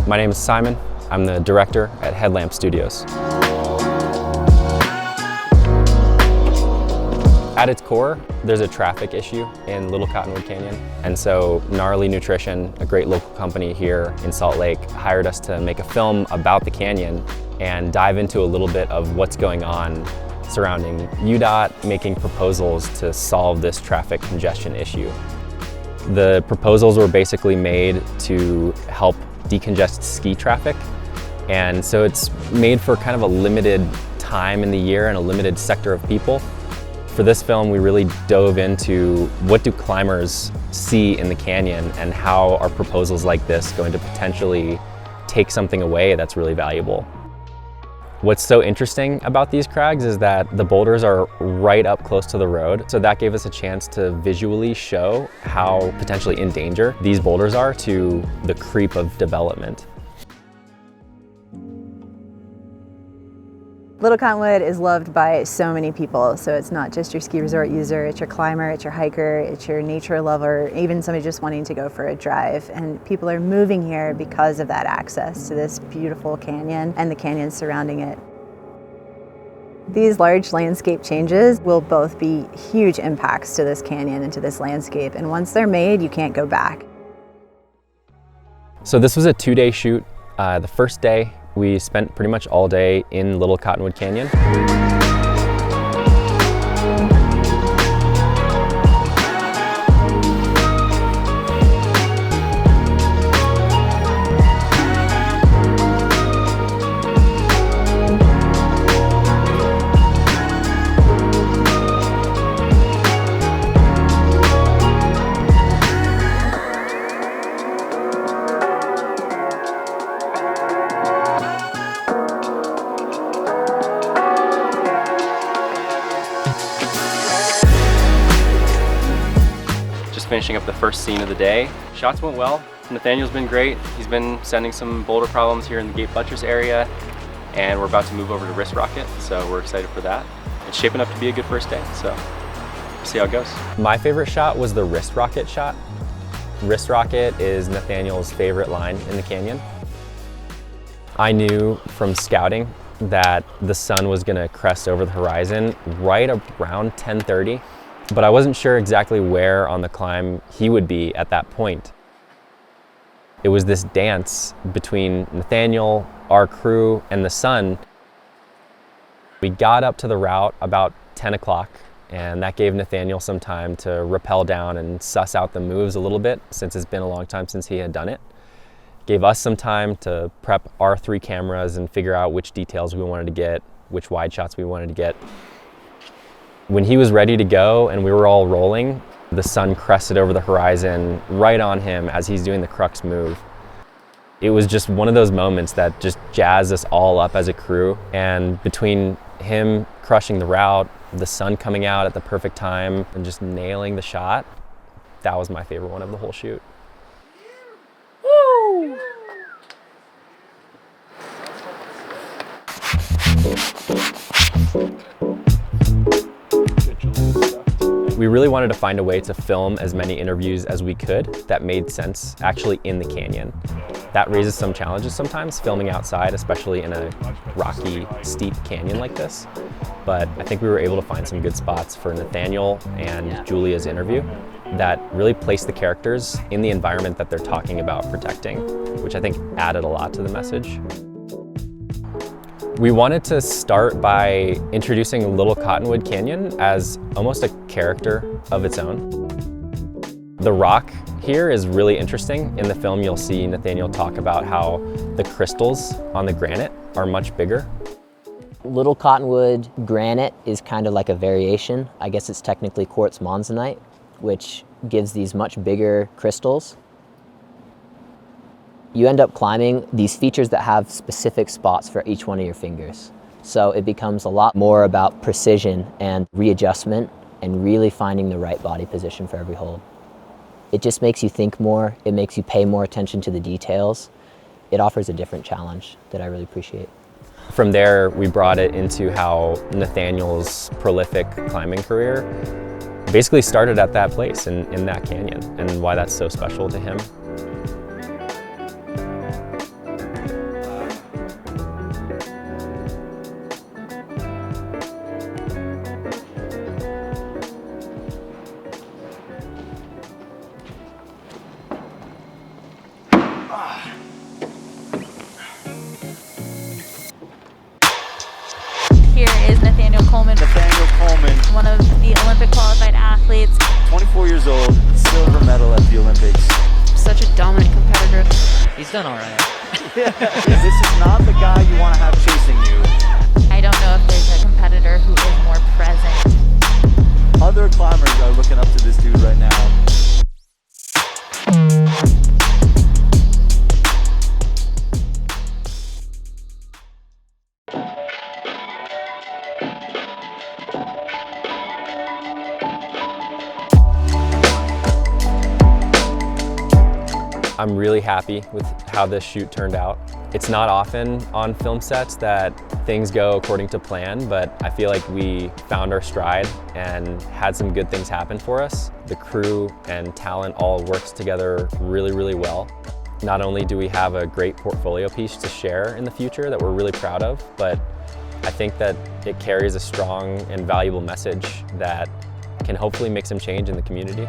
My name is Simon. I'm the director at Headlamp Studios. At its core, there's a traffic issue in Little Cottonwood Canyon. And so Gnarly Nutrition, a great local company here in Salt Lake, hired us to make a film about the canyon and dive into a little bit of what's going on surrounding UDOT making proposals to solve this traffic congestion issue. The proposals were basically made to help decongest ski traffic. And so it's made for kind of a limited time in the year and a limited sector of people. For this film, we really dove into what do climbers see in the canyon and how are proposals like this going to potentially take something away that's really valuable. What's so interesting about these crags is that the boulders are right up close to the road, so that gave us a chance to visually show how potentially in danger these boulders are to the creep of development. Little Cottonwood is loved by so many people, so it's not just your ski resort user, it's your climber, it's your hiker, it's your nature lover, even somebody just wanting to go for a drive. And people are moving here because of that access to this beautiful canyon and the canyons surrounding it. These large landscape changes will both be huge impacts to this canyon and to this landscape, and once they're made, you can't go back. So this was a 2-day shoot. The first day, we spent pretty much all day in Little Cottonwood Canyon. Finishing up the first scene of the day. Shots went well. Nathaniel's been great. He's been sending some boulder problems here in the Gate Buttress area, and we're about to move over to Wrist Rocket, so we're excited for that. It's shaping up to be a good first day, so we'll see how it goes. My favorite shot was the Wrist Rocket shot. Wrist Rocket is Nathaniel's favorite line in the canyon. I knew from scouting that the sun was gonna crest over the horizon right around 10:30. But I wasn't sure exactly where on the climb he would be at that point. It was this dance between Nathaniel, our crew, and the sun. We got up to the route about 10 o'clock, and that gave Nathaniel some time to rappel down and suss out the moves a little bit, since it's been a long time since he had done it. Gave us some time to prep our 3 cameras and figure out which details we wanted to get, which wide shots we wanted to get. When he was ready to go and we were all rolling, the sun crested over the horizon right on him as he's doing the crux move. It was just one of those moments that just jazzed us all up as a crew. And between him crushing the route, the sun coming out at the perfect time, and just nailing the shot, that was my favorite one of the whole shoot. Woo! We really wanted to find a way to film as many interviews as we could that made sense actually in the canyon. That raises some challenges sometimes, filming outside, especially in a rocky, steep canyon like this. But I think we were able to find some good spots for Nathaniel and Julia's interview that really placed the characters in the environment that they're talking about protecting, which I think added a lot to the message. We wanted to start by introducing Little Cottonwood Canyon as almost a character of its own. The rock here is really interesting. In the film, you'll see Nathaniel talk about how the crystals on the granite are much bigger. Little Cottonwood granite is kind of like a variation. I guess it's technically quartz monzonite, which gives these much bigger crystals. You end up climbing these features that have specific spots for each one of your fingers. So it becomes a lot more about precision and readjustment and really finding the right body position for every hold. It just makes you think more, it makes you pay more attention to the details. It offers a different challenge that I really appreciate. From there, we brought it into how Nathaniel's prolific climbing career basically started at that place in that canyon, and why that's so special to him. here is Nathaniel Coleman. Nathaniel Coleman, One of the Olympic qualified athletes. 24 years old, silver medal at the Olympics. Such a dominant competitor. He's done all right. This is not the guy you want to have chasing you. I don't know if there's a competitor who is more present. Other climbers are looking up to this dude right now. I'm really happy with how this shoot turned out. It's not often on film sets that things go according to plan, but I feel like we found our stride and had some good things happen for us. The crew and talent all works together really, really well. Not only do we have a great portfolio piece to share in the future that we're really proud of, but I think that it carries a strong and valuable message that can hopefully make some change in the community.